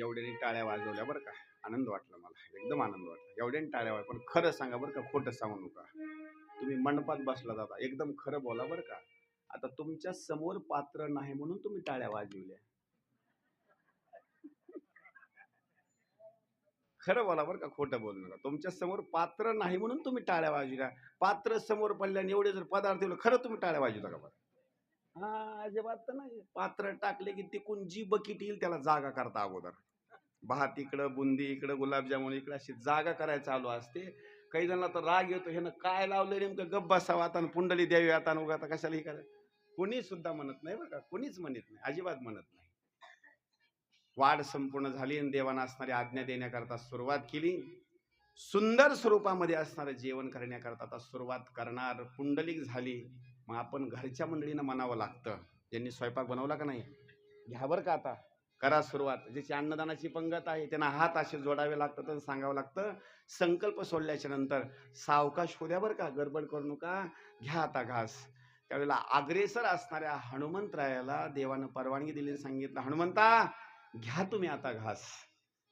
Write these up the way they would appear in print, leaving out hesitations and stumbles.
एवढ्याने टाळ्या वाजवल्या बरं का. आनंद वाटला मला, एकदम आनंद वाटला. एवढ्याने टाळ्या वाजल्या. पण खरं सांगा बरं का, खोटं सांगू नका. तुम्ही मंडपात बसला जाता, एकदम खरं बोला बरं का. आता तुमच्या समोर पात्र नाही म्हणून तुम्ही टाळ्या वाजविल्या. खरं बोला बरं का, खोटं बोलू नका. तुमच्या समोर पात्र नाही म्हणून तुम्ही टाळ्या वाजविल्या. पात्र समोर पडल्याने एवढे जर पदार्थ ठेवले, खरं तुम्ही टाळ्या वाजवता का बरं? हा, अजिबात तर नाही. पात्र टाकले की तिकून जी बकीट येईल त्याला जागा करता अगोदर. भात इकडं, बुंदी इकडं, गुलाबजामुन इकडं, अशी जागा करायला चालू असते. काही जणांना तर राग येतो, ह्यानं काय लावलं नेमकं, गप्प बसावं आता आणि पुंडली द्यावी आता आणि उगा आता कशाला हे करायचं. कोणी सुद्धा म्हणत नाही बरं का, कोणीच म्हणत नाही, अजिबात म्हणत नाही. वाढ संपूर्ण झाली आणि देवानं असणारी आज्ञा देण्याकरता सुरुवात केली. सुंदर स्वरूपामध्ये असणारं जेवण करण्याकरता आता सुरुवात करणार. पुंडलिक झाली. मग आपण घरच्या मंडळीनं म्हणावं लागतं, ज्यांनी स्वयंपाक बनवला का नाही, घ्या बरं का आता, करा सुरुवात. ज्याची अन्नदानाची पंगत आहे त्यांना हात असे जोडावे लागतात आणि सांगावं लागतं, संकल्प सोडल्याच्या नंतर सावकाश होऊ द्या बरं का, गडबड करू नका, घ्या आता घास. त्यावेळेला अग्रेसर असणाऱ्या हनुमंतरायाला देवानं परवानगी दिली आणि सांगितलं, हनुमंता घ्या तुम्ही आता घास.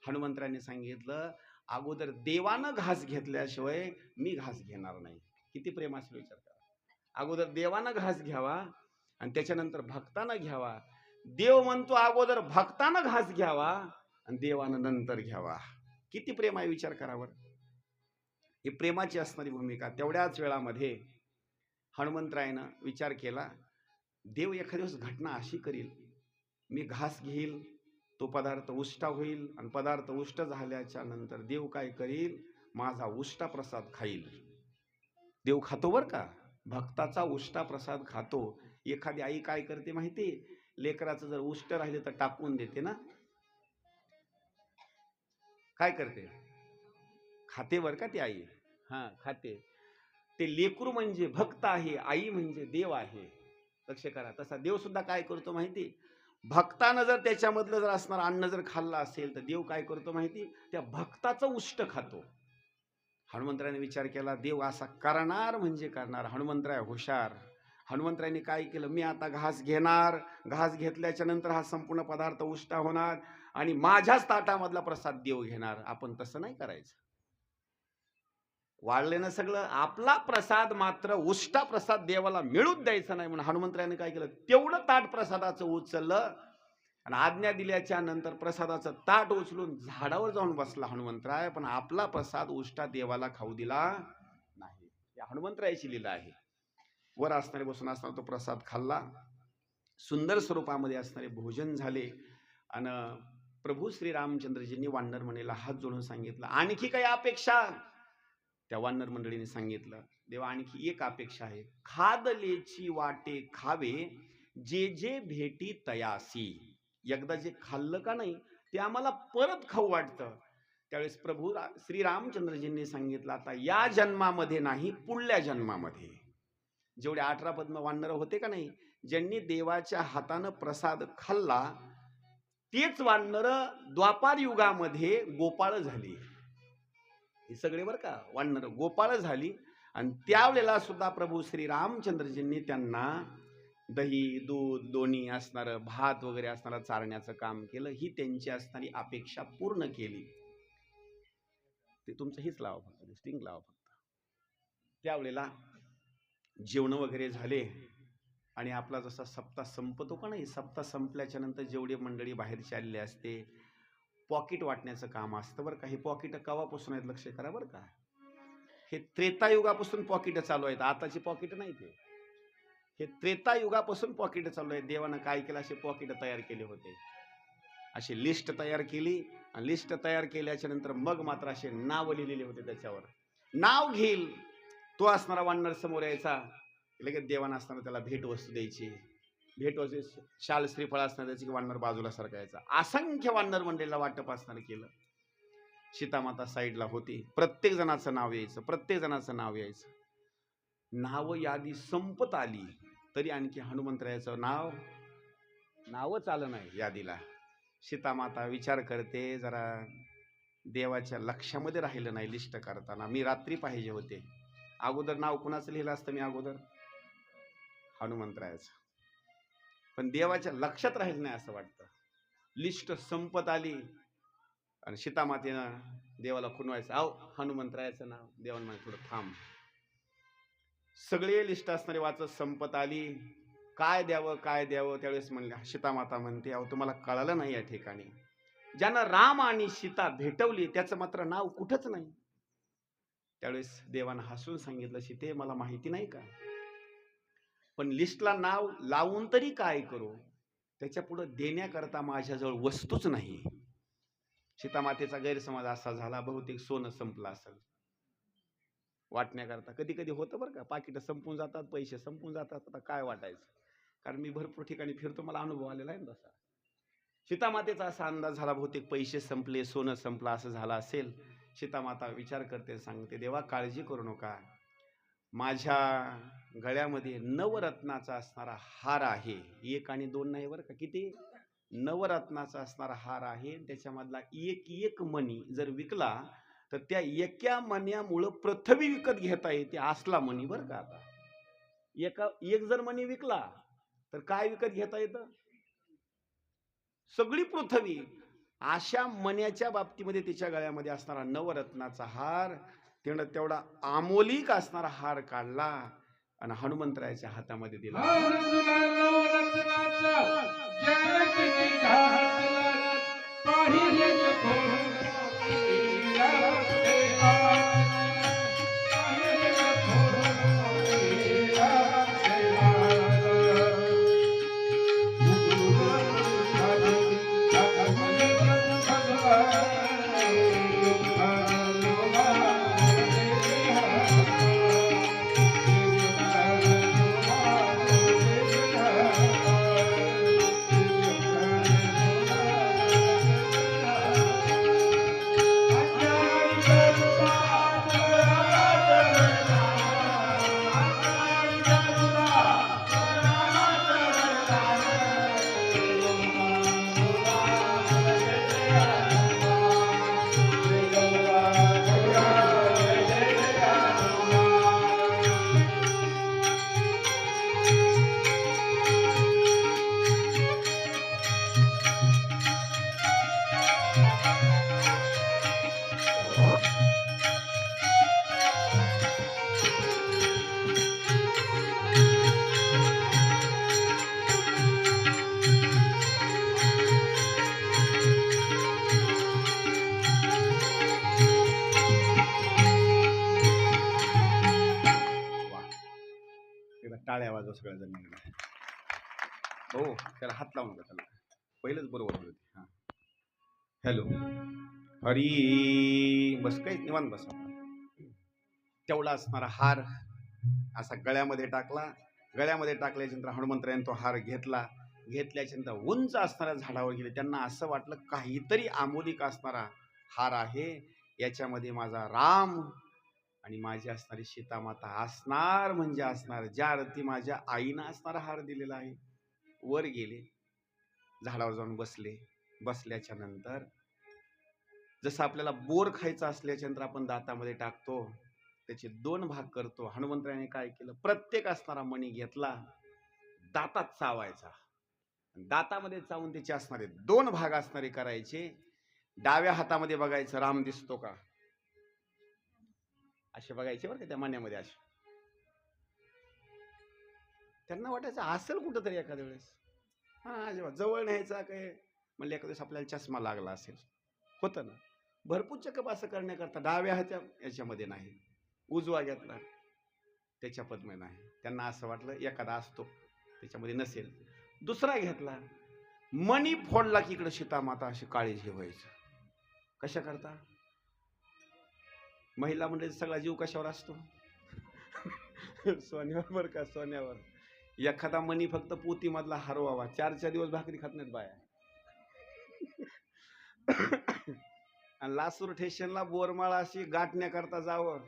हनुमंतरायांनी सांगितलं, अगोदर देवानं घास घेतल्याशिवाय मी घास घेणार नाही. किती प्रेम असेल विचार करा. अगोदर देवानं घास घ्यावा आणि त्याच्यानंतर भक्तानं घ्यावा. देव म्हणतो अगोदर भक्तानं घास घ्यावा आणि देवानं नंतर घ्यावा. किती प्रेम आहे विचार करावर. ही प्रेमाची असणारी भूमिका. तेवढ्याच वेळामध्ये हनुमंतरायानं विचार केला, देव एखाद्या दिवस घटना अशी करील, मी घास घेईल, तो पदार्थ उष्टा होईल आणि पदार्थ उष्ट झाल्याच्या नंतर देव काय करील, माझा उष्टा प्रसाद खाईल. देव खातो बर का, भक्ताचा उष्टा प्रसाद खातो. एखादी आई काय करते माहिती, लेकराचं जर उष्ट राहिले तर टाकून देते ना. काय करते, खाते बर का ती आई. हा, खाते. ते लेकरू म्हणजे भक्त आहे, आई म्हणजे देव आहे. लक्ष करा. तसा देव सुद्धा काय करतो माहिती, भक्तानं जर त्याच्यामधलं जर असणार अन्न जर खाल्लं असेल तर देव काय करतो माहिती, त्या भक्ताचं उष्ट खातो. हनुमंतरायाने विचार केला, देव असा करणार म्हणजे करणार. हनुमंतराय हुशार. हनुमंतरायांनी काय केलं, मी आता घास घेणार, घास घेतल्याच्या नंतर हा संपूर्ण पदार्थ उष्टा होणार आणि माझ्याच ताटामधला प्रसाद देव घेणार. आपण तसं नाही करायचं. वाढले ना सगळं, आपला प्रसाद मात्र उष्टा प्रसाद देवाला मिळूच द्यायचा नाही. म्हणून हनुमंतरायाने काय केलं, तेवढं ताट प्रसादाचं उचललं आणि आज्ञा दिल्याच्या नंतर प्रसादाचं ताट उचलून झाडावर जाऊन बसला हनुमंतराय. पण आपला प्रसाद उष्टा देवाला खाऊ दिला नाही. या हनुमंतरायाची लीला आहे. वर असणारे बसून असणारा तो प्रसाद खाल्ला. सुंदर स्वरूपामध्ये असणारे भोजन झाले आणि प्रभू श्रीरामचंद्रजींनी वानर मंडळीला हात जोडून सांगितलं, आणखी काही अपेक्षा. त्या वानर मंडळीने सांगितलं, देवा आणखी एक अपेक्षा आहे, खादलेची वाटे खावे जे जे भेटी तयासी. एकदा जे खाल्लं का नाही ते आम्हाला परत खाऊ वाटतं. त्यावेळेस प्रभू श्रीरामचंद्रजींनी सांगितलं, आता या जन्मामध्ये नाही, पुढल्या जन्मामध्ये. जेवढे 18 पद्म वानर होते का नाही, ज्यांनी देवाच्या हातानं प्रसाद खाल्ला, तेच वानर द्वापार युगामध्ये गोपाळ झाली. हे सगळे बरं का वानर गोपाळ झाली. आणि त्यावेळेला सुद्धा प्रभू श्री रामचंद्रजींनी त्यांना दही दूध दोन्ही असणारं भात वगैरे असणारं चारण्याचं काम केलं. ही त्यांची असणारी अपेक्षा पूर्ण केली. ते तुमचं हीच लावा फक्त, स्टिंग लावा फक्त. त्यावेळेला जेवण वगैरे झाले आणि आपला जसा सप्ताह संपतो का नाही, सप्ताह संपल्याच्या नंतर जेवढी मंडळी बाहेर चालली असते, पॉकेट वाटण्याचं काम असतं बरं का. हे पॉकेट केव्हापासून आहेत लक्ष करा बरं का. हे त्रेतायुगापासून पॉकेट चालू आहेत, आताची पॉकेट नाही. हे त्रेतायुगापासून पॉकेट चालू आहेत. देवानं काय केलं, असे पॉकेट तयार केले होते. अशी लिस्ट तयार केली आणि लिस्ट तयार केल्याच्या नंतर मग मात्र असे नाव लिहिलेले होते. त्याच्यावर नाव घेईल तो असणारा वानर समोर यायचा, लगेच देवानं असताना त्याला भेट वस्तू द्यायची. भेट वस्तू शाल श्रीफळ असणार त्याची, वानर बाजूला सरकायचा. असंख्य वानर मंडळीला वाटप असणार केलं. सीतामाता साईडला होती. प्रत्येक जणाचं नाव यायचं, प्रत्येक जणाचं नाव यायचं. नाव यादी संपत आली तरी आणखी हनुमंतरायाचं नावच आलं नाही यादीला. सीतामाता विचार करते, जरा देवाच्या लक्षामध्ये राहिलं नाही लिस्ट करताना. मी रात्री पाहिजे होते. अगोदर नाव कुणाचं लिहिलं असतं मी अगोदर, हनुमंतरायाचं. पण देवाच्या लक्षात राहिलं नाही असं वाटतं. लिस्ट संपत आली आणि सीतामातेनं देवाला खुणवायचं, आव हनुमंतरायाचं नाव. देवानं म्हणे थोडं थांब. सगळे लिस्ट असणारे वाचत संपत आली. काय द्यावं काय द्यावं. त्यावेळेस म्हणले, सीतामाता म्हणते, अहो तुम्हाला कळालं नाही या ठिकाणी, ज्यानं राम आणि सीता भेटवली त्याचं मात्र नाव कुठंच नाही. त्यावेळेस देवानं हसून सांगितलं, सीते मला माहिती नाही का, पण लिस्टला नाव लावून तरी काय करू, त्याच्या पुढे देण्याकरता माझ्याजवळ वस्तूच नाही. सीतामातेचा गैरसमज असा झाला, बहुतेक सोनं संपलं असेल वाटण्याकरता. कधी कधी होतं बरं का, पाकिटं संपून जातात, पैसे संपून जातात. आता काय वाटायचं, कारण मी भरपूर ठिकाणी फिरतो, मला अनुभव आलेला आहे ना तसा. सीतामातेचा असा अंदाज झाला, बहुतेक पैसे संपले, सोनं संपलं असं झालं असेल. सीतामाता विचार करते, सांगते, देवा काळजी करू नका, माझ्या गळ्यामध्ये नवरत्नाचा असणारा हार आहे. एक आणि दोन नाही बरं का, किती, नवरत्नाचा असणारा हार आहे. त्याच्यामधला एक एक मणी जर विकला तर त्या एका मण्यामुळं पृथ्वी विकत घेता येते, असला मणी बरं का. आता एक जर मणी विकला तर काय विकत घेता येतं, सगळी पृथ्वी. अशा मण्याच्या बाबतीमध्ये तिच्या गळ्यामध्ये असणारा नवरत्नाचा हार, तिनं तेवढा आमोलिक असणारा हार काढला आणि हनुमंतरायाच्या हातामध्ये दिला. टाळ्या वाजव सगळ्या जण. हो, त्याला हात लावून नका, त्याला पहिलंच बरोबर होते. हा, हॅलो, हरी, बस, काही निवांत बसा. तेवढा असणारा हार असा गळ्यामध्ये टाकला. गळ्यामध्ये टाकल्याच्यानंतर हनुमंतरायाने तो हार घेतला. घेतल्याच्यानंतर उंच असणाऱ्या झाडावर गेले. त्यांना असं वाटलं काहीतरी आमोलिक असणारा हार आहे, याच्यामध्ये माझा राम आणि माझी असणारी सीतामाता असणार, म्हणजे असणार, ज्या अर्थी माझ्या आईनं असणारा हार दिलेला आहे. वर गेले, झाडावर जाऊन बसले. बसल्याच्या नंतर जसं आपल्याला बोर खायचं असल्याच्या नंतर आपण दातामध्ये टाकतो, त्याचे दोन भाग करतो. हनुमंतरायाने काय केलं, प्रत्येक असणारा मणी घेतला, दातात चावायचा. दातामध्ये चावून त्याचे असणारे दोन भाग असणारे करायचे. डाव्या हातामध्ये बघायचं, राम दिसतो का, असे बघायचे बरं का त्या मण्यामध्ये. असे त्यांना वाटायचं असेल कुठं तरी एखाद्या वेळेस. हा, जेव्हा जवळ न्यायचा काय म्हणले, एखाद्या वेळेस आपल्याला चष्मा लागला असेल, होतं ना. भरपूर चेकअप असं करण्याकरता डाव्या हातच्या याच्यामध्ये नाही, उजवा घेतला त्याच्या पद्मे नाही. त्यांना असं वाटलं एखादा असतो त्याच्यामध्ये नसेल. दुसरा घेतला, मणी फोडला की इकडे सीतामाता अशी काळीज व्हायचं. कशा करता, महिला म्हणजे सगळा जीव कशावर असतो, सोन्यावर बरं का, सोन्यावर. एखादा मणी फक्त पोतीमधला हरवावा, 4 दिवस भाकरी खात नाहीत बाया. आणि लासूर स्टेशनला बोरमाळा अशी गाठण्याकरता जावं,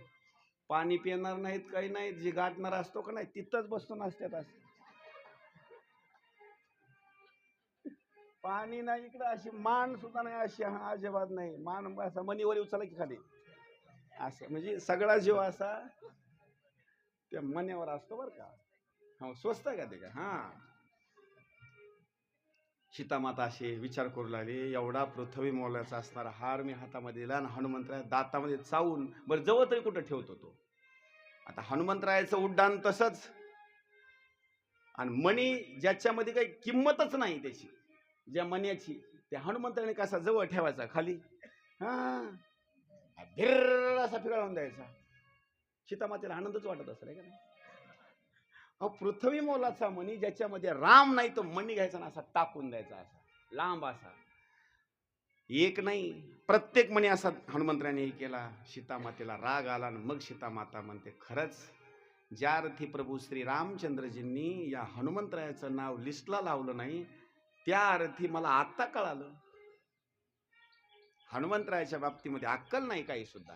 पाणी पिणार नाहीत, काही नाहीत, जे गाठणार असतो का नाही तिथंच बसतो नसत्यात. असं पाणी नाही इकडं, अशी मान सुद्धा नाही, अशी अजिबात नाही. मान असा मणीवर उचला की खाली, असं म्हणजे सगळा जीव असा त्या मण्यावर असतो बरं का. हो, स्वस्त आहे का ते का. हा, सीतामाता असे विचार करू लागले, एवढा पृथ्वी मोलाचा असणारा हार मी हातामध्ये दिला आणि हनुमंतराय दातामध्ये चावून बरं जवळ तरी कुठं ठेवतो तो. आता हनुमंतरायाचं उड्डाण तसंच, आणि मणी ज्याच्यामध्ये काही किंमतच नाही त्याची, ज्या मण्याची, त्या हनुमंतराने कसा जवळ ठेवायचा खाली, भिर असा फिरवून द्यायचा. सीतामातेला आनंदच वाटत असेल का नाही. पृथ्वी मोलाचा मणी ज्याच्यामध्ये राम नाही तो मणी घ्यायचा ना असा टाकून द्यायचा, असा लांब असा, एक नाही प्रत्येक मणी असा हनुमंतराने हे केला. सीतामातेला राग आला आणि मग सीतामाता म्हणते, खरंच ज्या अर्थी प्रभू श्री रामचंद्रजींनी या हनुमंतरायाचं नाव लिस्टला लावलं नाही, त्या अर्थी मला आता कळालं हनुमंतरायाच्या बाबतीमध्ये अक्कल नाही काही सुद्धा.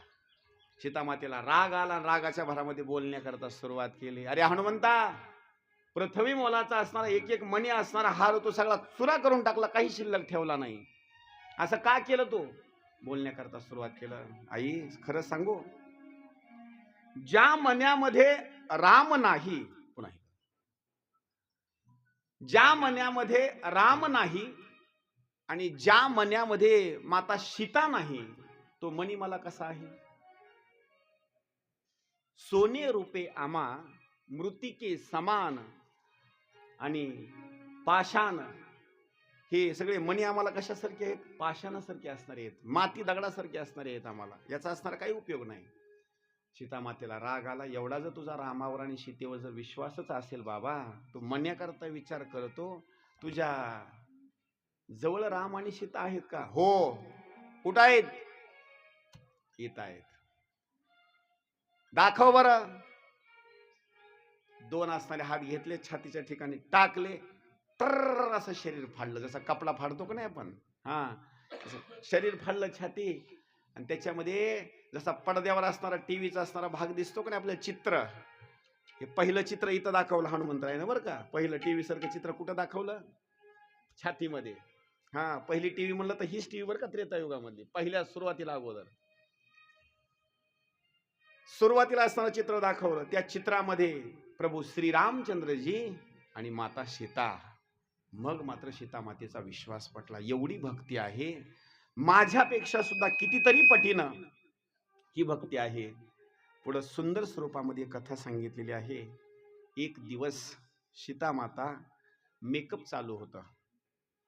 सीतामातेला राग आला, रागाच्या भरामध्ये बोलण्याकरता सुरुवात केली. अरे हनुमंता, पृथ्वी मोलाचा असणारा एक एक मणी असणारा हार तो सगळा चुरा करून टाकला, काही शिल्लक ठेवला नाही. असं का केलं तू? बोलण्याकरता सुरुवात केलं. आई खरं सांगू, ज्या मण्यामध्ये राम नाही, पुन्हा ज्या मण्यामध्ये राम नाही आणि ज्या मण्यामध्ये माता सीता नाही, तो मणी मला कसा आहे? सोने रुपे आमा मृतिके समान आणि पाषाण, हे सगळे मणी आम्हाला कशासारखे आहेत? पाषाणासारखे असणारे आहेत, माती दगडासारखे असणारे आहेत. आम्हाला याचा असणारा काही उपयोग नाही. सीतामातेला राग आला. एवढा जर तुझा रामावर आणि सीतेवर जर विश्वासच असेल बाबा, तू मण्याकरता विचार करतो, तुझ्या जवळ राम आणि सीता आहेत का? हो. कुठं आहेत? येत आहेत. दाखव बरं. दोन असणारे हात घेतले, छातीच्या ठिकाणी टाकले, तर असं शरीर फाडलं, जसं कपडा फाडतो का नाही आपण, शरीर फाडलं छाती, आणि त्याच्यामध्ये जसा पडद्यावर असणारा टीव्हीचा असणारा भाग दिसतो का नाही आपलं चित्र, हे पहिलं चित्र इथं दाखवलं हनुमंतरायानं बरं का. पहिलं टीव्ही सारखं चित्र कुठं दाखवलं? छातीमध्ये. पहिली टीव्ही म्हणलं तर हीच टीव्ही बरं का, त्रेतायुगामध्ये पहिल्या सुरुवातीला अगोदर सुरुवातीला असणारं चित्र दाखवलं. त्या चित्रामध्ये प्रभू श्रीरामचंद्रजी आणि माता सीता. मग मात्र सीतामातेचा विश्वास पटला. एवढी भक्ती आहे, माझ्यापेक्षा सुद्धा कितीतरी पटीनं ही भक्ती आहे. पुढं सुंदर स्वरूपामध्ये कथा सांगितलेली आहे. एक दिवस सीतामाता मेकअप चालू होता,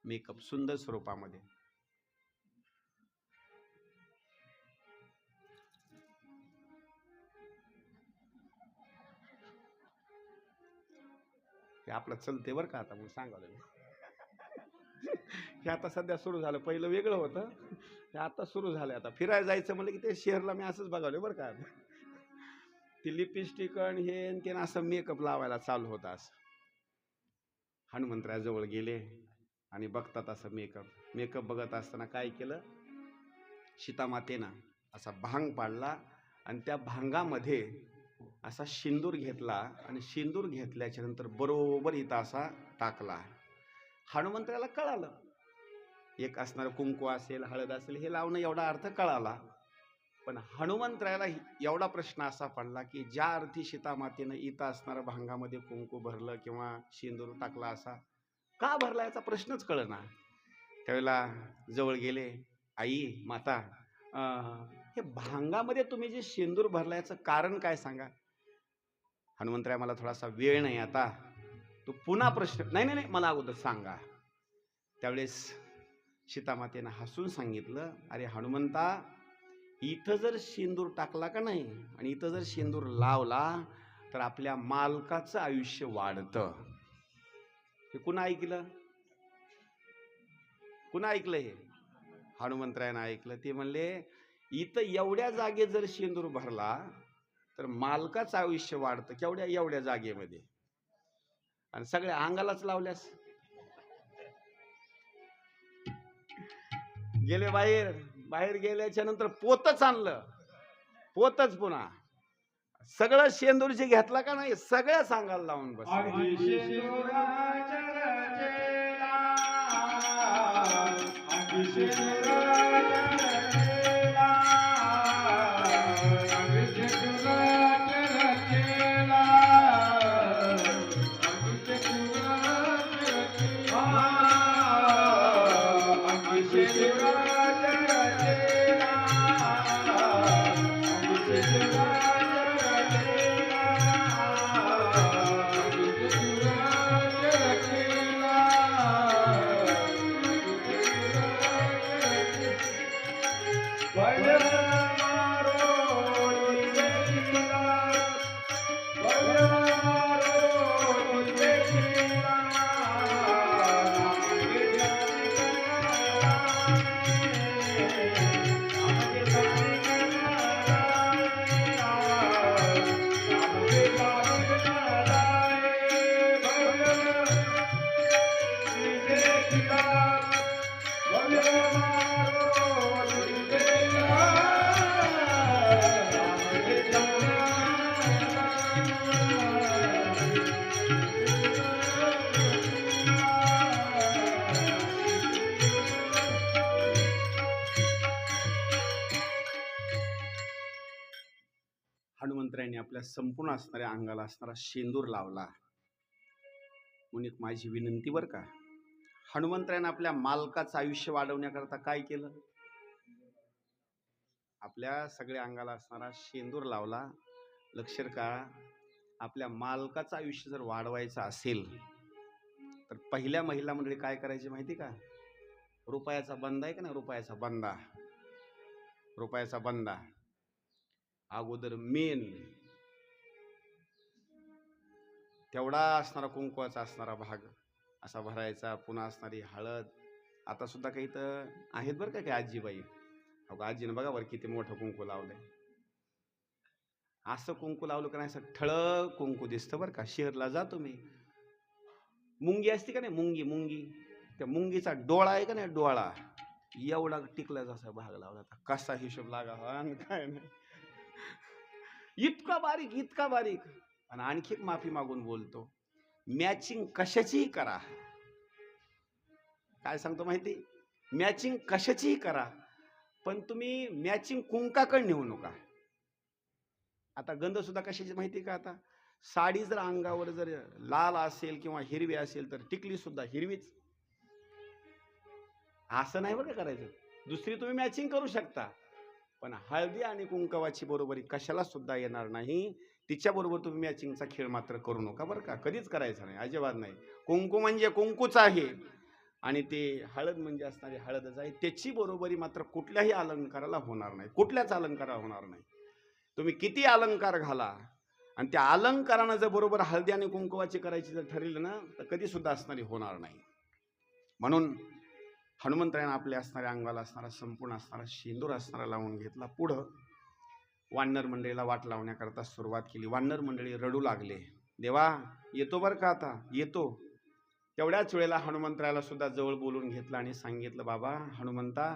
मेकअप सुंदर स्वरूपामध्ये. हे आपलं चलते बरं का आता, मग सांगायला हे आता सध्या सुरू झालं. पहिलं वेगळं होतं, हे आता सुरू झालं. आता फिरायला जायचं म्हणलं की ते शहरला मी असंच बघावलं बरं का. ती लिपस्टिक आणि हे ते असं मेकअप लावायला चालू होता. असं हनुमंतरायाजवळ गेले आणि बघतात असं मेकअप बघत असताना काय केलं, सीतामातेनं असा भांग पाडला आणि त्या भांगामध्ये असा शेंदूर घेतला आणि शेंदूर घेतल्याच्या नंतर बरोबर इथं असा टाकला. हनुमंतरायाला कळालं, एक असणार कुंकू असेल, हळद असेल, हे लावणं एवढा अर्थ कळाला. पण हनुमंतरायाला एवढा प्रश्न असा पडला की ज्या अर्थी सीतामातेनं इथं असणाऱ्या भांगामध्ये कुंकू भरलं किंवा शेंदूर टाकला, असा का भरला याचा प्रश्नच कळना. त्यावेळेला जवळ गेले. आई माता, हे भांगामध्ये तुम्ही जे शेंदूर भरला याचं कारण काय सांगा. हनुमंतराय मला थोडासा वेळ नाही आता, तू पुन्हा प्रश्न. नाही मला अगोदर सांगा. त्यावेळेस सीतामातेनं हसून सांगितलं, अरे हनुमंता, इथं जर शेंदूर टाकला का नाही आणि इथं जर शेंदूर लावला तर आपल्या मालकाचं आयुष्य वाढतं. हे कुणा ऐकलं? कुणा ऐकलं? हे हनुमंतरायानं ऐकलं. ते म्हणले, इथं एवढ्या जागे जर शेंदूर भरला तर मालकाचं आयुष्य वाढतं. केवढ्या? एवढ्या जागेमध्ये. आणि सगळ्या अंगालाच लावल्यास. गेले बाहेर गेल्याच्या नंतर पोतच आणलं, पोतच पुन्हा सगळं शेंदूर जे घेतला का नाही सगळ्या सांगायला लावून बस. हनुमंतरायांनी आपल्या संपूर्ण असणाऱ्या अंगाला असणारा शेंदूर लावला. म्हणून एक माझी विनंती बरं का, हनुमंतरायानं आपल्या मालकाचं आयुष्य वाढवण्याकरता काय केलं? आपल्या सगळ्या अंगाला असणारा शेंदूर लावला. लक्षात का, आपल्या मालकाचं आयुष्य जर वाढवायचं असेल तर पहिल्या महिला मंडळी काय करायची माहिती का? रुपयाचा बंदा आहे का नाही, रुपयाचा बंदा, रुपयाचा बंदा अगोदर मेन तेवढा असणारा कुंकवाचा असणारा भाग असा भरायचा. पुन्हा असणारी हळद. आता सुद्धा काही तर आहेत बरं का काही आजीबाई, अगं आजीनं बघा बरं किती मोठं कुंकू लावलंय. असं कुंकू लावलं का नाही असं ठळक कुंकू दिसतं बरं का. शहरला जातो मी, मुंगी असते का नाही, मुंगी, मुंगी, त्या मुंगीचा डोळा आहे का नाही, डोळा एवढा टिकला जसा भाग लावला. कसा हिशोब लागा काय नाही, इतका बारीक, इतका बारीक. आणि आणखी एक माफी मागून बोलतो, मॅचिंग कशाचीही करा. काय सांगतो माहिती, मॅचिंग कशाचीही करा, पण तुम्ही मॅचिंग कुंकाकडे नेऊ नका. आता गंध सुद्धा कशाची माहिती का, आता साडी जर अंगावर जर लाल असेल किंवा हिरवी असेल तर टिकली सुद्धा हिरवीच. असं नाही बरं का करायचं. दुसरी तुम्ही मॅचिंग करू शकता, पण हळदी आणि कुंकवाची बरोबरी कशाला सुद्धा येणार नाही. तिच्या बरोबर तुम्ही मॅचिंगचा खेळ मात्र करू नका बरं का. कधीच करायचा नाही, अजिबात नाही. कुंकू म्हणजे कुंकूच आहे आणि ते हळद म्हणजे असणारी हळदच आहे. त्याची बरोबरी मात्र कुठल्याही अलंकाराला होणार नाही, कुठल्याच अलंकाराला होणार नाही. तुम्ही किती अलंकार घाला आणि त्या अलंकारानं जर बरोबर हळदी आणि कुंकवाची करायची जर ठरली ना तर कधी सुद्धा असणारी होणार नाही. म्हणून हनुमंतरायानं आपल्या असणाऱ्या अंगाला असणारा संपूर्ण असणारा शेंदूर असणारा लावून घेतला. पुढं वानर मंडळीला वाट लावण्याकरता सुरुवात केली. वानर मंडळी रडू लागले, देवा येतो बरं का, आता येतो. तेवढ्याच वेळेला हनुमंतरायाला सुद्धा जवळ बोलून घेतलं आणि सांगितलं, बाबा हनुमंता,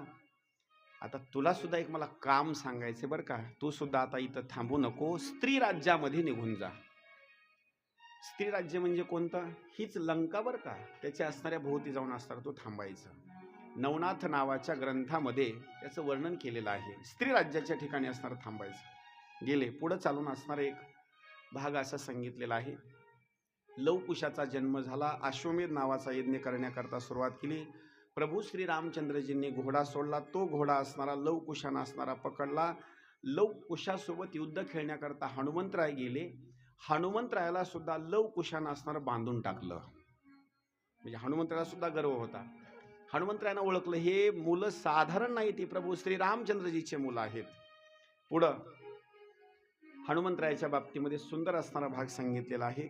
आता तुला सुद्धा एक मला काम सांगायचं बरं का. तू सुद्धा आता इथं थांबू नको, स्त्री राज्यामध्ये निघून जा. स्त्री राज्य म्हणजे कोणतं? हीच लंका बरं का. त्याच्या असणाऱ्या भोवती जाऊन असणार तो थांबायचं. नवनाथ नावाच्या ग्रंथामध्ये त्याचं वर्णन केलेलं आहे. स्त्री राज्याच्या ठिकाणी असणार थांबायचं. गेले पुढं चालून असणारा एक भाग असा सांगितलेला आहे. लवकुशाचा जन्म झाला. अश्वमेध नावाचा यज्ञ करण्याकरता सुरुवात केली. प्रभू श्री रामचंद्रजींनी घोडा सोडला. तो घोडा असणारा लवकुशानं असणारा पकडला. लवकुशासोबत युद्ध खेळण्याकरता हनुमंतराय गेले. हनुमंतरायाला सुद्धा लवकुशानं असणारं बांधून टाकलं. म्हणजे हनुमंतरायाला सुद्धा गर्व होता. हनुमंतरायानं ओळखलं, हे मुलं साधारण नाही, ती प्रभू श्री रामचंद्रजीचे मुलं आहेत. पुढं हनुमंतरायाच्या बाबतीमध्ये सुंदर असणारा भाग सांगितलेला आहे.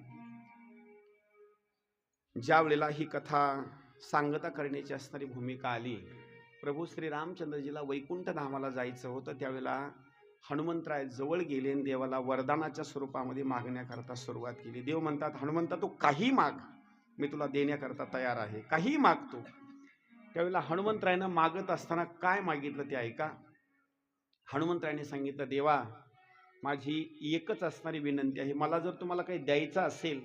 ज्या वेळेला ही कथा सांगता करण्याची असणारी भूमिका आली, प्रभू श्री रामचंद्रजीला वैकुंठ धामाला जायचं होतं, त्यावेळेला हनुमंतराय जवळ गेले आणि देवाला वरदानाच्या स्वरूपामध्ये मागण्याकरता सुरुवात केली. देव म्हणतात, हनुमंता तू काही माग, मी तुला देण्याकरता तयार आहे, काही मागतो. त्यावेळेला हनुमंतरायानं मागत असताना काय मागितलं ते ऐका. हनुमंतरायाने सांगितलं, देवा माझी एकच असणारी विनंती आहे, मला जर तुम्हाला काही द्यायचं असेल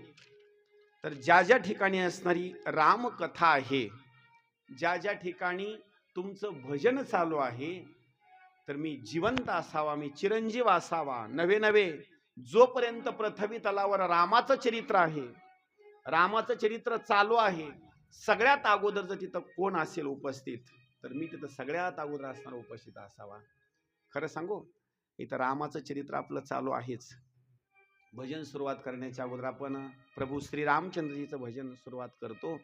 तर ज्या ज्या ठिकाणी असणारी रामकथा आहे, ज्या ज्या ठिकाणी तुमचं भजन चालू आहे, तर मी जिवंत असावा, मी चिरंजीव असावा. नवे नवे जोपर्यंत पृथ्वी तलावर रामाचं चरित्र आहे, रामाचं चरित्र चालू आहे, सगळ्यात अगोदर जर तिथं कोण असेल उपस्थित तर मी तिथं सगळ्यात अगोदर असणार उपस्थित असावा. खरं सांगू, इथं रामाचं चरित्र आपलं चालू आहेच. भजन सुरुवात करण्याच्या अगोदर आपण प्रभू श्री रामचंद्रजीचं भजन सुरुवात करतो.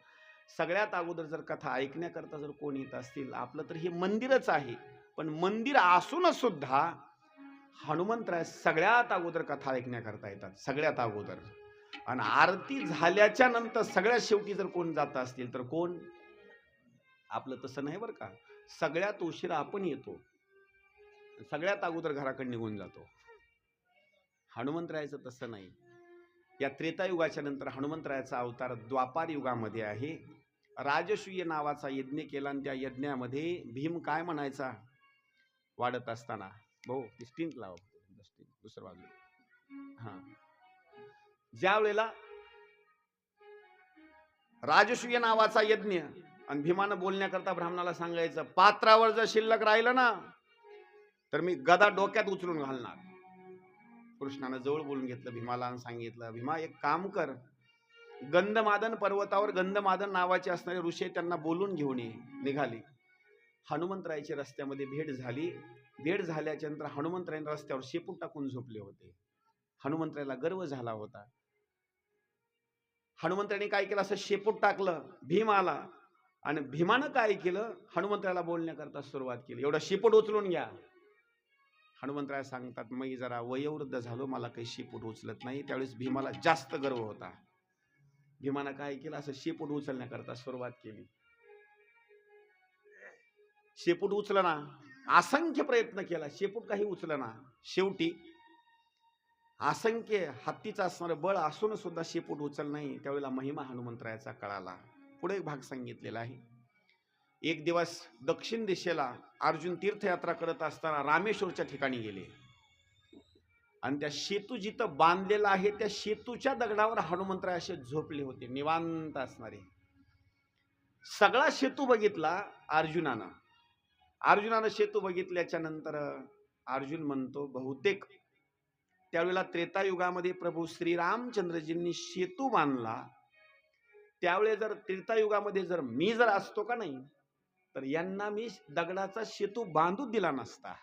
सगळ्यात अगोदर जर कथा ऐकण्याकरता जर कोणी येत असतील, आपलं तर हे मंदिरच आहे, पण मंदिर असून सुद्धा हनुमंतराय सगळ्यात अगोदर कथा ऐकण्याकरता येतात, सगळ्यात अगोदर. आणि आरती झाल्याच्या नंतर सगळ्यात शेवटी जर कोण जात असतील तर कोण? आपलं तसं नाही बरं का. सगळ्यात उशिरा आपण येतो, सगळ्यात अगोदर घराकडे निघून जातो. हनुमंतरायाचं तसं नाही. या त्रेतायुगाच्या नंतर हनुमंतरायाचा अवतार द्वापार युगामध्ये आहे. राजसूय नावाचा यज्ञ केला आणि त्या यज्ञामध्ये भीम काय म्हणायचा वाढत असताना, भाऊ स्टिंट लावा, दुसरं बाजू. हा, ज्या वेळेला राजसूय नावाचा यज्ञ आणि भीमानं बोलण्याकरता ब्राह्मणाला सांगायचं, पात्रावर जर शिल्लक राहिलं ना तर मी गदा डोक्यात उचलून घालणार. कृष्णानं जवळ बोलून घेतलं भीमाला आणि सांगितलं, भीमा एक काम कर, गंधमादन पर्वतावर गंधमादन नावाचे असणारे ऋषी त्यांना बोलून घेऊन ये. निघाली. हनुमंतरायाची रस्त्यामध्ये भेट झाली. भेट झाल्याच्या नंतर हनुमंतरायाने रस्त्यावर शेपूट टाकून झोपले होते. हनुमंतरायाला गर्व झाला होता. हनुमंतरायाने काय केलं, असं शेपूट टाकलं, भीम आला आणि भीमानं काय केलं, हनुमंतरायाला बोलण्याकरता सुरुवात केली, एवढा शेपूट उचलून घ्या. हनुमंतराय सांगतात, मी जरा वयोवृद्ध झालो, मला काही शेपूट उचलत नाही. त्यावेळेस भीमाला जास्त गर्व होता. भीमानं काय केलं, असं शेपूट उचलण्याकरता सुरुवात केली. शेपूट उचलना, असंख्य प्रयत्न केला, शेपूट काही उचलना. शेवटी असंख्य हत्तीचं असणारं बळ असून सुद्धा शेपूट उचल नाही. त्यावेळेला महिमा हनुमंतरायाचा कळाला. पुढे एक भाग सांगितलेला आहे. एक दिवस दक्षिण दिशेला अर्जुन तीर्थयात्रा करत असताना रामेश्वरच्या ठिकाणी गेले आणि त्या सेतू जिथं बांधलेला आहे त्या सेतूच्या दगडावर हनुमंतराय असे झोपले होते, निवांत असणारे. सगळा सेतू बघितला अर्जुनानं. अर्जुनानं सेतू बघितल्याच्या नंतर अर्जुन म्हणतो, बहुतेक त्यावेळेला त्रेतायुगामध्ये प्रभू श्रीरामचंद्रजींनी सेतू बांधला, त्यावेळेस जर त्रेतायुगामध्ये जर मी जर असतो का नाही तर यांना मी दगडाचा सेतू बांधू दिला नसता.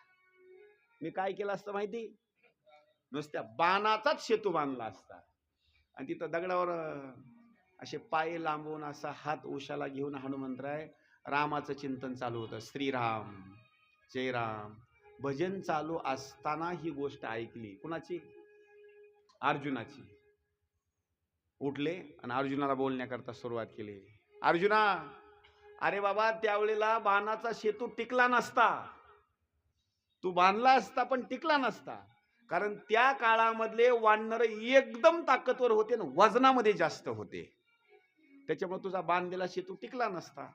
मी काय केलं असतं माहिती, नुसत्या बाणाचाच सेतू बांधला असता. आणि तिथं दगडावर असे पाय लांबून असा हात उशाला घेऊन हनुमंतराय रामाचं चिंतन चालू होतं. श्रीराम जय राम भजन चालू असताना ही गोष्ट ऐकली. कुणाची? अर्जुनाची. उठले आणि अर्जुनाला बोलण्याकरता सुरुवात केली. अर्जुना, अरे बाबा, त्यावेळेला बाणाचा सेतू टिकला नसता, तू बांधला असता पण टिकला नसता. कारण त्या काळामधले वानर एकदम ताकदवर होते आणि वजनामध्ये जास्त होते, त्याच्यामुळे तुझा बांधलेला सेतू टिकला नसता.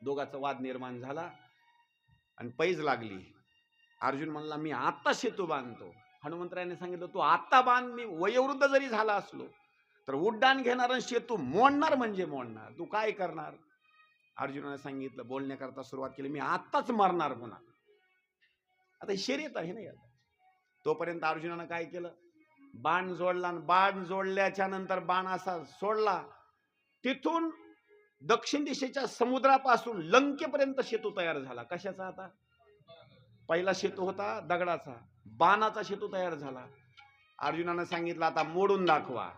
दोघांचा वाद निर्माण झाला आणि पैज लागली. अर्जुन म्हणला, मी आता सेतू बांधतो. हनुमंतरायाने सांगितलं, तू आता बांध, मी वयोवृद्ध जरी झाला असलो तर उड्डाण घेणार आणि सेतू मोडणार म्हणजे मोडणार, तू काय करणार? अर्जुनाने सांगितलं, बोलण्याकरता सुरुवात केली, मी आत्ताच मरणार पुन्हा. आता ही शर्यत आहे ना. आता तोपर्यंत अर्जुनानं काय केलं, बाण जोडला. बाण जोडल्याच्या नंतर बाण असा सोडला, तिथून दक्षिण दिशेच्या समुद्रापासून लंकेपर्यंत सेतू तयार झाला. कशाचा? आता पहिला सेतू होता दगडाचा, बाणाचा सेतू तयार झाला. अर्जुनानं सांगितलं, आता मोडून दाखवा.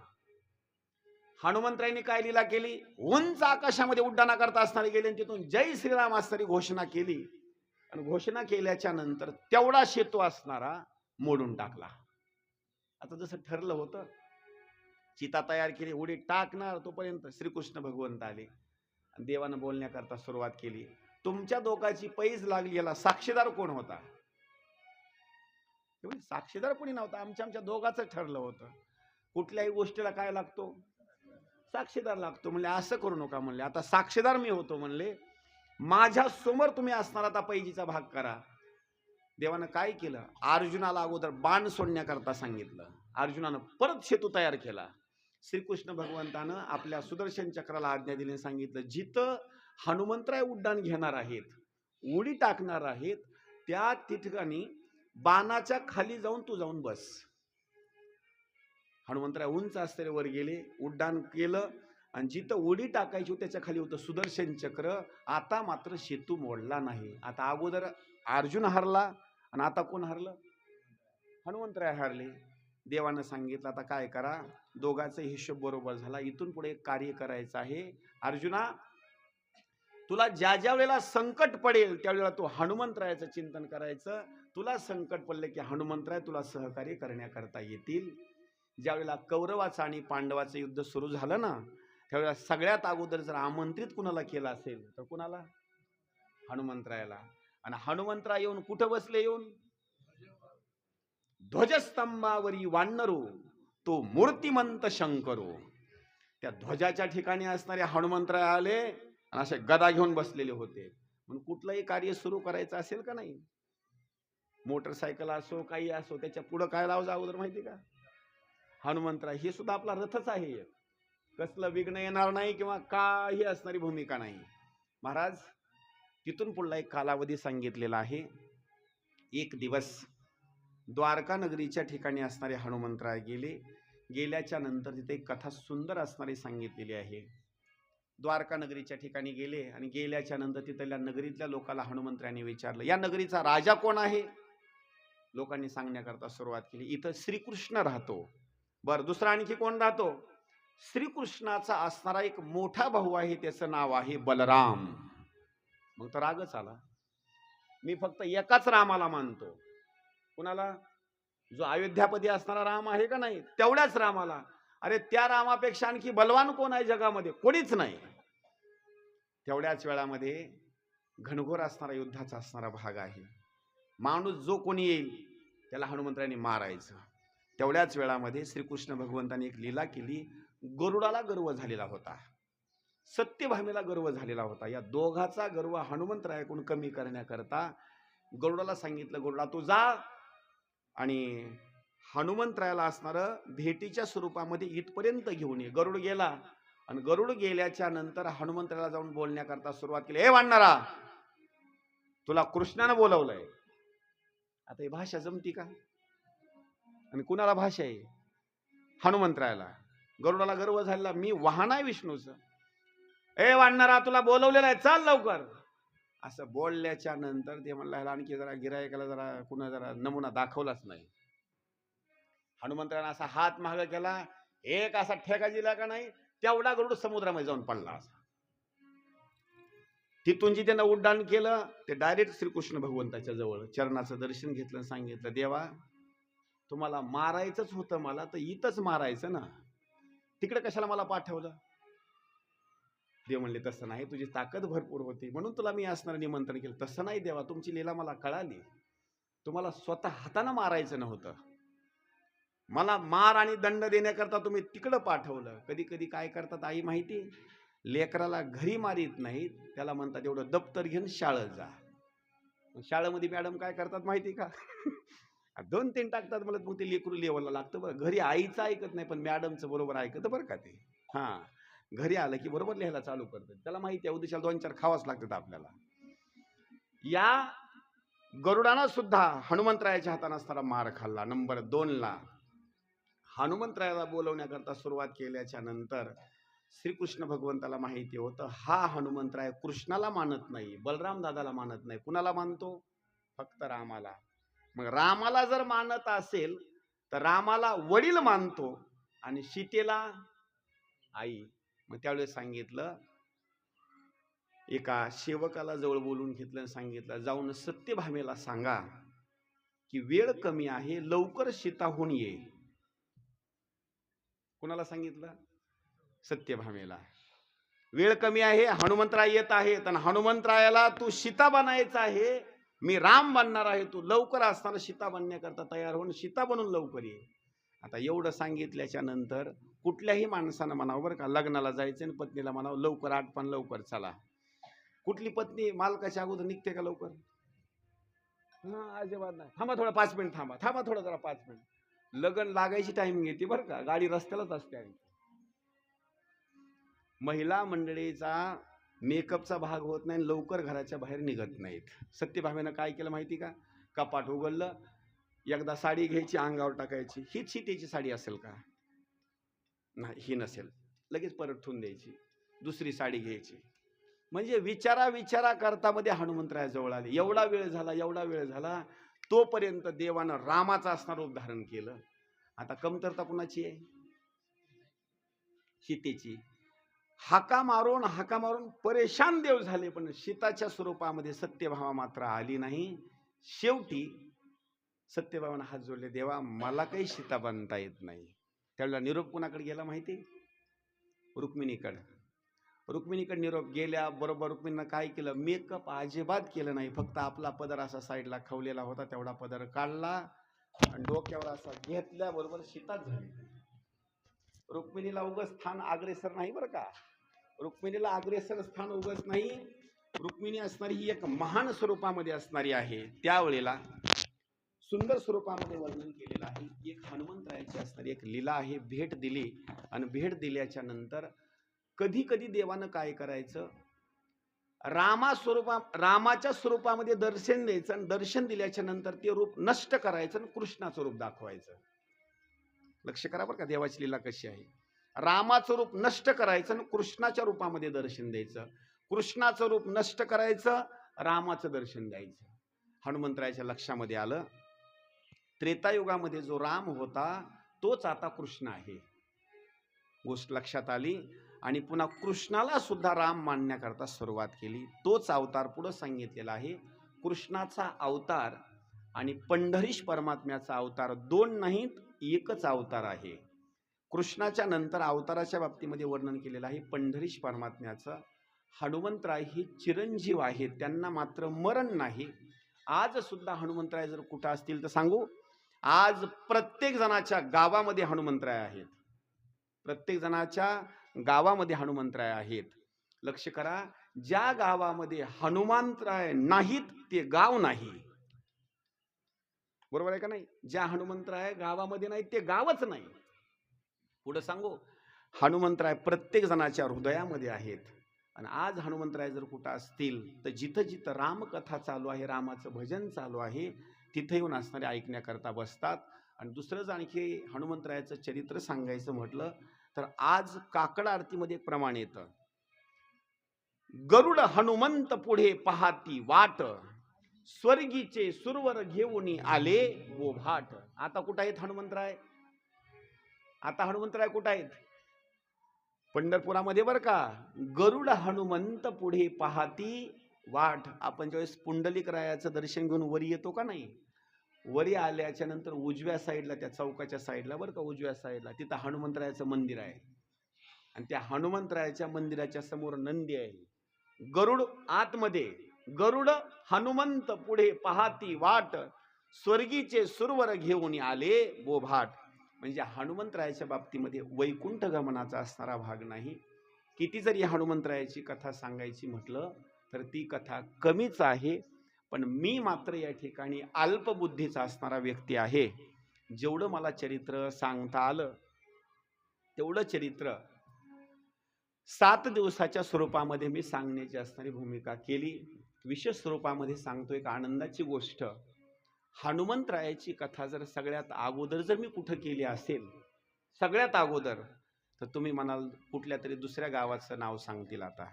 हनुमंतरायांनी काय लीला केली, उंच आकाशामध्ये उड्डाणा करता असणारे गेले आणि तिथून जय श्रीराम असणारी घोषणा केली. आणि घोषणा केल्याच्या नंतर तेवढा सेतू असणारा मोडून टाकला. आता जसं ठरलं होतं, चिता तयार केली, उडी टाकणार, तोपर्यंत श्रीकृष्ण भगवंत आले आणि देवानं बोलण्याकरता सुरुवात केली. तुमच्या दोघांची पैज लागली, याला साक्षीदार कोण होता? साक्षीदार कोणी नव्हता, आमच्या दोघांचं ठरलं होतं. कुठल्याही गोष्टीला काय लागतो? साक्षीदार लागतो. म्हणले असं करू नका, म्हणले आता साक्षीदार मी होतो. म्हणले माझ्या समोर तुम्ही असणार आता पैजीचा भाग करा. देवानं काय केलं, अर्जुनाला अगोदर बाण सोडण्याकरता सांगितलं. अर्जुनानं परत सेतू तयार केला. श्रीकृष्ण भगवंतानं आपल्या सुदर्शन चक्राला आज्ञा दिली, सांगितलं, जिथं हनुमंतराय उड्डाण घेणार आहेत, उडी टाकणार आहेत, त्या ठिकाणी बाणाच्या खाली जाऊन तू जाऊन बस. हनुमंतराय उंच असलेले वर गेले, उड्डाण केलं आणि जिथं उडी टाकायची त्याच्या खाली होतं सुदर्शन चक्र. आता मात्र सेतू मोडला नाही. आता अगोदर अर्जुन हरला आणि आता कोण हरलं? हनुमंतराय हरले. देवानं सांगितलं, आता काय करा, दोघांचा हिशोब बरोबर झाला, इथून पुढे कार्य करायचं आहे. अर्जुना, तुला ज्या ज्या वेळेला संकट पडेल त्यावेळेला तू हनुमंतरायाचं चिंतन करायचं. तुला संकट पडले की हनुमंतराय तुला सहकार्य करण्याकरता येतील. ज्यावेळेला कौरवाचं आणि पांडवाचं युद्ध सुरू झालं ना, त्यावेळेला सगळ्यात अगोदर जर आमंत्रित कुणाला केलं असेल तर कुणाला? हनुमंतरायाला. आणि हनुमंतराय येऊन कुठं बसले? येऊन ध्वजस्तंभावरी वानरू तो मूर्तिमंत शंकरो. त्या ध्वजाच्या ठिकाणी असणारे हनुमंतराय आले आणि असे गदा घेऊन बसलेले होते. म्हणून कुठलंही कार्य सुरू करायचं असेल का नाही, मोटरसायकल असो काही असो, त्याच्या पुढं काय लावायचं अगोदर माहिती का? हनुमंतराय. हे सुद्धा आपला रथच आहे. कसलं विघ्न येणार नाही किंवा काही असणारी भूमिका नाही. महाराज तिथून पुढला एक कालावधी सांगितलेला आहे. एक दिवस द्वारका नगरीच्या ठिकाणी असणारे हनुमंतराय गेले. गेल्याच्या नंतर तिथे एक कथा सुंदर असणारी सांगितलेली आहे. द्वारका नगरीच्या ठिकाणी गेले आणि गेल्याच्या नंतर तिथल्या नगरीतल्या लोकांना हनुमंतरायाने विचारलं, या नगरीचा राजा कोण आहे? लोकांनी सांगण्याकरता सुरुवात केली, इथं श्रीकृष्ण राहतो. बर, दुसरा आणखी कोण राहतो? श्रीकृष्णाचा असणारा एक मोठा भाऊ आहे, त्याचं नाव आहे बलराम. मग तर रागच आला. मी फक्त एकाच रामाला मानतो. कुणाला? जो अयोध्यापती असणारा राम आहे का नाही, तेवढ्याच रामाला. अरे त्या रामापेक्षा आणखी बलवान कोण आहे जगामध्ये? कोणीच नाही. तेवढ्याच वेळामध्ये घनघोर असणारा युद्धाचा असणारा भाग आहे. माणूस जो कोणी येईल त्याला हनुमंतरायाने मारायचं. तेवढ्याच वेळामध्ये श्रीकृष्ण भगवंतांनी एक लीला केली. गरुडाला गर्व झालेला होता, सत्यभामेला गर्व झालेला होता. या दोघाचा गर्व हनुमंतरायाकडून कमी करण्याकरता गरुडाला सांगितलं, गरुडा तू जा आणि हनुमंतरायाला असणारं भेटीच्या स्वरूपामध्ये इथपर्यंत घेऊन ये. गरुड गेला आणि गरुड गेल्याच्या नंतर हनुमंतरायाला जाऊन बोलण्याकरता सुरुवात केली. हे वानरा, तुला कृष्णानं बोलवलंय. आता ही भाषा जमती का? आणि कुणाला भाषा आहे? हनुमंतरायाला. गरुडाला गर्व झाला, मी वाहन आहे विष्णूचं. ए वानरा, तुला बोलवलेलं आहे, चल लवकर. असं बोलल्याच्या नंतर ते म्हणलं, आणखी जरा गिरायकाला जरा कुणा जरा नमुना दाखवलाच नाही. हनुमंतरायाने असा हात मागे केला, एक असा ठेका दिला का नाही, तेवढा गरुड समुद्रामध्ये जाऊन पडला. तिथून जी त्यानं उड्डाण केलं ते डायरेक्ट श्रीकृष्ण भगवंताच्या जवळ चरणाचं दर्शन घेतलं, सांगितलं, देवा तुम्हाला मारायचंच होतं, मला तर इथंच मारायचं ना, तिकडे कशाला मला पाठवलं? देव म्हणले, तसं नाही, तुझी ताकद भरपूर होती म्हणून तुला मी असणारं निमंत्रण केलं. तसं नाही देवा, तुमची लीला मला कळाली. तुम्हाला स्वतः हाताने मारायचं नव्हतं, मला मार आणि दंड देण्याकरता तुम्ही तिकडं पाठवलं. कधी कधी काय करतात आई माहिती, लेकराला घरी मारित नाहीत, त्याला म्हणतात एवढं दप्तर घेऊन शाळेत जा. शाळेमध्ये मॅडम काय करतात माहिती का? 2-3 टाकतात, मला मग ते लेकरू लेवलला लागतं. बरं, घरी आईचं ऐकत नाही पण मॅडमचं बरोबर ऐकतं बरं का ते. हां, घरी आलं की बरोबर लिहायला चालू करतात. त्याला माहिती आहे उद्याला 2-4 खावाच लागतात आपल्याला. या गरुडानं सुद्धा हनुमंतरायाच्या हाताने असताना मार खाल्ला. नंबर 2ला हनुमंतरायाला बोलवण्याकरता सुरुवात केल्याच्या नंतर श्रीकृष्ण भगवंताला माहिती होतं, हा हनुमंतराय कृष्णाला मानत नाही, बलराम दादाला मानत नाही. कुणाला मानतो? फक्त रामाला. मग रामाला जर मानत असेल तर रामाला वडील मानतो आणि सीतेला आई. मग त्यावेळेस सांगितलं, एका सेवकाला जवळ बोलून घेतलं आणि सांगितलं, जाऊन सत्यभामेला सांगा की वेळ कमी आहे, लवकर सीताहून ये. कुणाला सांगितलं? सत्यभामेला. वेळ कमी आहे, हनुमंतराय येत आहेत आणि हनुमंतरायाला तू सीता बनायचं आहे, मी राम बनणार आहे, तू लवकर असताना सीता बनण्याकरता तयार होऊन सीता बनून लवकर ये. आता एवढं सांगितल्याच्या नंतर कुठल्याही माणसानं म्हणावं बरं का, लग्नाला जायचं आणि पत्नीला म्हणावं लवकर आटपण, लवकर चला. कुठली पत्नी मालकाच्या अगोदर निघते का लवकर? हा, अजिबात नाही. थांबा थोडं 5 मिनिट, थांबा थोडं जरा 5 मिनिट. लग्न लागायची टाइमिंग येते बरं का, गाडी रस्त्यालाच असते. महिला मंडळीचा मेकअपचा भाग होत नाही, लवकर घराच्या बाहेर निघत नाहीत. सत्यभामेनं काय केलं माहिती का? कपाट उघडलं, एकदा साडी घ्यायची, अंगावर टाकायची. हीच सीतेची साडी असेल का? नाही, ही नसेल, लगेच परत ठेवून द्यायची, दुसरी साडी घ्यायची. म्हणजे विचारा करता मध्ये हनुमंतरायाजवळ आले. एवढा वेळ झाला तोपर्यंत देवानं रामाचं असणार रूप धारण केलं. आता कमतरता कुणाची आहे? सीतेची. हाका मारून परेशान देव झाले, पण सीताच्या स्वरूपामध्ये सत्यभामा मात्र आली नाही. शेवटी सत्यभामानं हात जोडले, देवा मला काही सीता बनता येत नाही. त्यावेळेला निरोप कोणाकडे गेला माहिती? रुक्मिणीकडे. रुक्मिणीकडे निरोप गेल्या बरोबर रुक्मिणीनं काय केलं? मेकअप अजिबात केलं नाही, फक्त आपला पदर असा साईडला खवलेला होता तेवढा पदर काढला आणि डोक्यावर असा घेतल्याबरोबर सीताच झाली. रुक्मिणीला उगाच स्थान अग्रेसर नाही बरं का, रुक्मिणीला अग्रेसर स्थान उगाच नाही. रुक्मिणी असणारी ही एक महान स्वरूपामध्ये असणारी आहे. त्यावेळेला सुंदर स्वरूपामध्ये वर्णन केलेलं आहे. एक हनुमंतरायाची असणारी एक लीला आहे. भेट दिली आणि भेट दिल्याच्या नंतर कधी कधी देवानं काय करायचं, रामाच्या स्वरूपामध्ये दर्शन द्यायचं आणि दर्शन दिल्याच्या नंतर ते रूप नष्ट करायचं आणि कृष्णाचं रूप दाखवायचं. लक्ष करा बरं का देवाची लीला कशी आहे. रामाचं रूप नष्ट करायचं आणि कृष्णाच्या रूपामध्ये दर्शन द्यायचं, कृष्णाचं रूप नष्ट करायचं, रामाचं दर्शन द्यायचं. हनुमंतरायाच्या लक्षामध्ये आलं, त्रेतायुगामध्ये जो राम होता तोच आता कृष्ण आहे. गोष्ट लक्षात आली आणि पुन्हा कृष्णाला सुद्धा राम मानण्याकरता सुरुवात केली. तोच अवतार पुढे सांगितलेला आहे. कृष्णाचा अवतार आणि पंढरीश परमात्म्याचा अवतार दोन नाहीत, एकच अवतार आहे. कृष्णाच्या नंतर अवताराच्या बाबतीमध्ये वर्णन केलेलं आहे पंढरीश परमात्म्याचं. हनुमंतराय हे चिरंजीव आहेत, त्यांना मात्र मरण नाही. आज सुद्धा हनुमंतराय जर कुठं असतील तर सांगू, आज प्रत्येक जणाच्या गावामध्ये हनुमंतराय आहेत. प्रत्येक जणाच्या गावामध्ये हनुमंतराय आहेत. लक्ष करा, ज्या गावामध्ये हनुमंतराय नाहीत ते गाव नाही. बरोबर आहे का नाही? ज्या हनुमंतराय गावामध्ये नाहीत ते गावच नाही. पुढे सांगू, हनुमंतराय प्रत्येक जणाच्या हृदयामध्ये आहेत. आणि आज हनुमंतराय जर कुठं असतील तर जिथं जिथं रामकथा चालू आहे, रामाचं भजन चालू आहे, तिथे येऊन असणारे ऐकण्याकरता बसतात. आणि दुसरंच आणखी हनुमंतरायाचं चरित्र सांगायचं म्हटलं तर आज काकड आरतीमध्ये एक प्रमाण येतं, गरुड हनुमंत पुढे पाहाती वाट, स्वर्गीचे सुरवर घेऊन आले बोभाट. आता कुठं आहेत हनुमंतराय? आता हनुमंतराय कुठं आहेत? पंढरपुरामध्ये बरं का. गरुड हनुमंत पुढे पाहाती वाट. आपण ज्यावेळेस पुंडलिक रायाचं दर्शन घेऊन वरी येतो का नाही, वरी आल्याच्या नंतर उजव्या साईडला, त्या चौकाच्या साईडला बरं का, उजव्या साईडला तिथं हनुमंतरायाचं मंदिर आहे. आणि त्या हनुमंतरायाच्या मंदिराच्या समोर नंदी आहे. गरुड आतमध्ये, गरुड हनुमंत पुढे पाहाती वाट, स्वर्गीचे सुरवर घेऊन आले बोभाट. म्हणजे हनुमंतरायाच्या बाबतीमध्ये वैकुंठ गमनाचा असणारा भाग नाही. किती जरी हनुमंतरायाची कथा सांगायची म्हटलं तर ती कथा कमीच आहे. पण मी मात्र या ठिकाणी अल्पबुद्धीचा असणारा व्यक्ती आहे. जेवढं मला चरित्र सांगता आलं तेवढं चरित्र 7 दिवसाच्या स्वरूपामध्ये मी सांगण्याची असणारी भूमिका केली. विशेष स्वरूपामध्ये सांगतो एक आनंदाची गोष्ट. हनुमंतरायाची कथा जर सगळ्यात अगोदर जर मी कुठं केली असेल, सगळ्यात अगोदर, तर तुम्ही म्हणाल कुठल्या तरी दुसऱ्या गावाचं नाव सांगतील. आता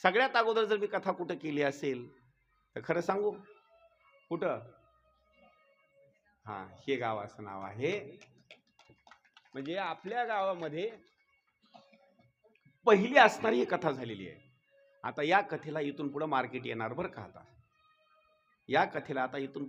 सगळ्यात अगोदर जर मी कथा कुठं केली असेल तर खरं सांगू कुठं? हे गावाचं नाव आहे. म्हणजे आपल्या गावामध्ये पहिली असणारी ही कथा झालेली आहे. आता या कथेला इथून पुढे मार्केट येणार बरं का. आता या कथेला आता इथून